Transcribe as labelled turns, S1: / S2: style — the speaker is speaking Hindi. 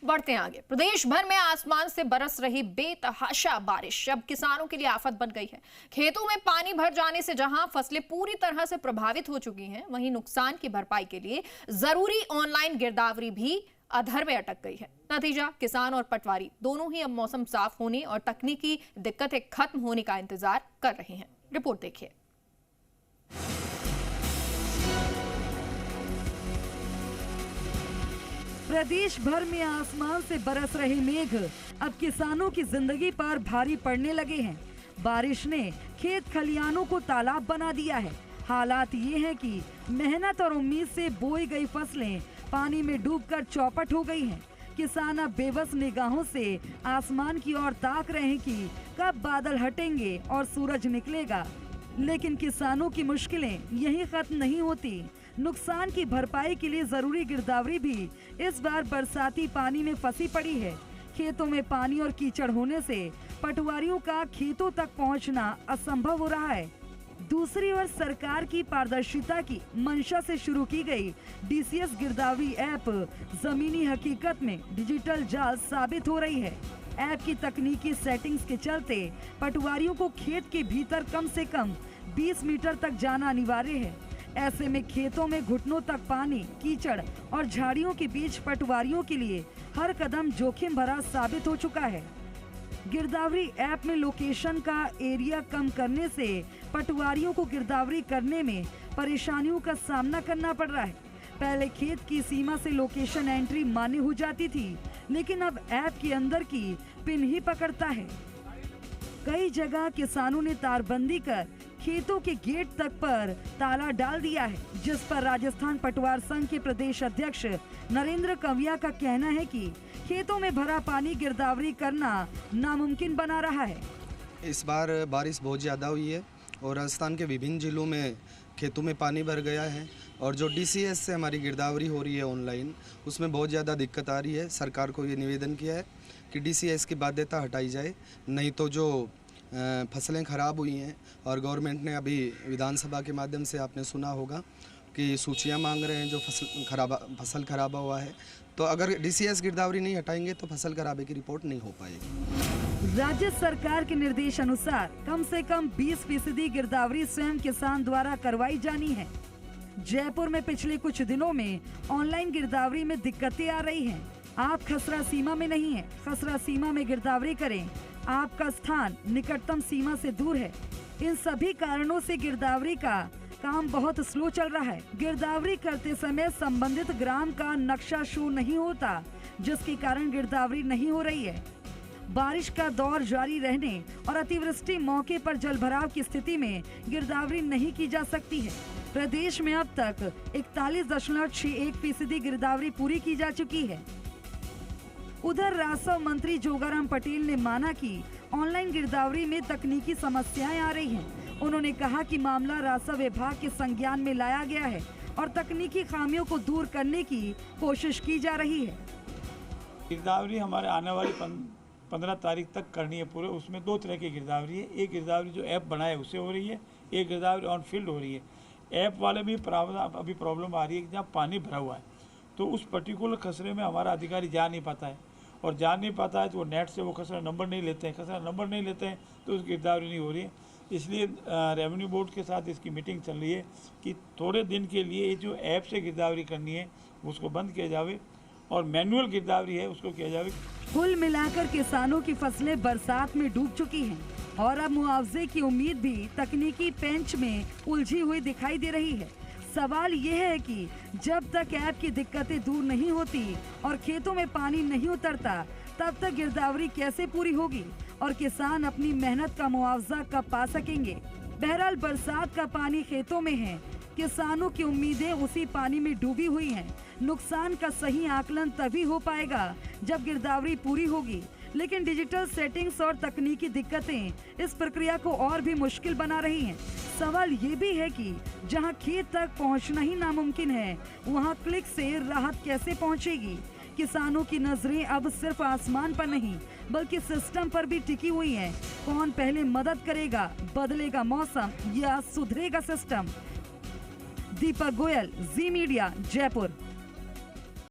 S1: बढ़ते हैं आगे। प्रदेश भर में आसमान से बरस रही बेतहाशा बारिश अब किसानों के लिए आफत बन गई है। खेतों में पानी भर जाने से जहां फसलें पूरी तरह से प्रभावित हो चुकी हैं, वहीं नुकसान की भरपाई के लिए जरूरी ऑनलाइन गिरदावरी भी अधर में अटक गई है। नतीजा, किसान और पटवारी दोनों ही अब मौसम साफ होने और तकनीकी दिक्कतें खत्म होने का इंतजार कर रहे हैं। रिपोर्ट देखिए।
S2: प्रदेश भर में आसमान से बरस रहे मेघ अब किसानों की जिंदगी पर भारी पड़ने लगे हैं। बारिश ने खेत खलियानों को तालाब बना दिया है। हालात ये हैं कि मेहनत और उम्मीद से बोई गई फसलें पानी में डूबकर चौपट हो गई हैं। किसान अब बेबस निगाहों से आसमान की ओर ताक रहे हैं कि कब बादल हटेंगे और सूरज निकलेगा। लेकिन किसानों की मुश्किलें यहीं खत्म नहीं होती। नुकसान की भरपाई के लिए जरूरी गिरदावरी भी इस बार बरसाती पानी में फंसी पड़ी है। खेतों में पानी और कीचड़ होने से पटवारियों का खेतों तक पहुंचना असंभव हो रहा है। दूसरी ओर सरकार की पारदर्शिता की मंशा से शुरू की गई डीसीएस गिरदावरी ऐप जमीनी हकीकत में डिजिटल जाल साबित हो रही है। ऐप की तकनीकी सेटिंग्स के चलते पटवारियों को खेत के भीतर कम से कम 20 मीटर तक जाना अनिवार्य है। ऐसे में खेतों में घुटनों तक पानी, कीचड़ और झाड़ियों के बीच पटवारियों के लिए हर कदम जोखिम भरा साबित हो चुका है। गिरदावरी ऐप में लोकेशन का एरिया कम करने से पटवारियों को गिरदावरी करने में परेशानियों का सामना करना पड़ रहा है। पहले खेत की सीमा से लोकेशन एंट्री मान्य हो जाती थी, लेकिन अब ऐप के अंदर की पिन ही पकड़ता है। कई जगह किसानों ने तारबंदी कर खेतों के गेट तक पर ताला डाल दिया है, जिस पर राजस्थान पटवार संघ के प्रदेश अध्यक्ष नरेंद्र कंविया का कहना है कि खेतों में भरा पानी गिरदावरी करना नामुमकिन बना रहा है।
S3: इस बार बारिश बहुत ज़्यादा हुई है और राजस्थान के विभिन्न जिलों में खेतों में पानी भर गया है और जो डीसीएस से हमारी गिरदावरी हो रही है ऑनलाइन, उसमें बहुत ज़्यादा दिक्कत आ रही है। सरकार को ये निवेदन किया है कि डीसीएस की बाध्यता हटाई जाए, नहीं तो जो फसलें ख़राब हुई हैं और गवर्नमेंट ने अभी विधानसभा के माध्यम से आपने सुना होगा कि सूचियां मांग रहे हैं जो फसल खराब हुआ है, तो अगर डीसीएस गिरदावरी नहीं हटाएंगे तो फसल खराबे की रिपोर्ट नहीं हो पाएगी।
S2: राज्य सरकार के निर्देश अनुसार कम से कम 20% गिरदावरी स्वयं किसान द्वारा करवाई जानी है। जयपुर में पिछले कुछ दिनों में ऑनलाइन गिरदावरी में दिक्कतें आ रही हैं। आप खसरा सीमा में नहीं है, खसरा सीमा में गिरदावरी करें। आपका स्थान निकटतम सीमा से दूर है। इन सभी कारणों से गिरदावरी का काम बहुत स्लो चल रहा है। गिरदावरी करते समय संबंधित ग्राम का नक्शा शो नहीं होता, जिसके कारण गिरदावरी नहीं हो रही है। बारिश का दौर जारी रहने और अतिवृष्टि मौके पर जलभराव की स्थिति में गिरदावरी नहीं की जा सकती है। प्रदेश में अब तक 41.61% गिरदावरी पूरी की जा चुकी है। उधर राजस्व मंत्री जोगाराम पटेल ने माना कि ऑनलाइन गिरदावरी में तकनीकी समस्याएं आ रही हैं। उन्होंने कहा कि मामला राजस्व विभाग के संज्ञान में लाया गया है और तकनीकी खामियों को दूर करने की कोशिश की जा रही है।
S4: गिरदावरी हमारे आने वाली 15 तारीख तक करनी है पूरे। उसमें 2 तरह की गिरदावरी है। एक गिरदावरी जो ऐप बनाए उससे हो रही है, एक गिरदावरी ऑन फील्ड हो रही है। ऐप वाले भी अभी प्रॉब्लम आ रही है कि जहाँ पानी भरा हुआ है तो उस पर्टिकुलर खसरे में हमारा अधिकारी जा नहीं पाता है, और जा नहीं पाता है तो वो नेट से वो खसरा नंबर नहीं लेते हैं। खसरा नंबर नहीं लेते हैं तो उसकी गिरदावरी नहीं हो रही है। इसलिए रेवेन्यू बोर्ड के साथ इसकी मीटिंग चल रही है कि थोड़े दिन के लिए जो ऐप से गिरदावरी करनी है उसको बंद किया जाए और मैनुअल गिरदावरी है उसको किया जाए।
S2: कुल मिलाकर किसानों की फसलें बरसात में डूब चुकी हैं और अब मुआवजे की उम्मीद भी तकनीकी पेंच में उलझी हुई दिखाई दे रही है। सवाल ये है कि जब तक ऐप की दिक्कतें दूर नहीं होती और खेतों में पानी नहीं उतरता, तब तक गिरदावरी कैसे पूरी होगी और किसान अपनी मेहनत का मुआवजा कब पा सकेंगे। बहरहाल बरसात का पानी खेतों में है, किसानों की उम्मीदें उसी पानी में डूबी हुई हैं। नुकसान का सही आकलन तभी हो पाएगा जब गिरदावरी पूरी होगी, लेकिन डिजिटल सेटिंग्स और तकनीकी दिक्कतें इस प्रक्रिया को और भी मुश्किल बना रही हैं। सवाल ये भी है कि जहां खेत तक पहुंचना ही नामुमकिन है, वहां क्लिक से राहत कैसे पहुंचेगी। किसानों की नजरें अब सिर्फ आसमान पर नहीं बल्कि सिस्टम पर भी टिकी हुई हैं। कौन पहले मदद करेगा, बदलेगा मौसम या सुधरेगा सिस्टम। दीपक गोयल, जी मीडिया, जयपुर।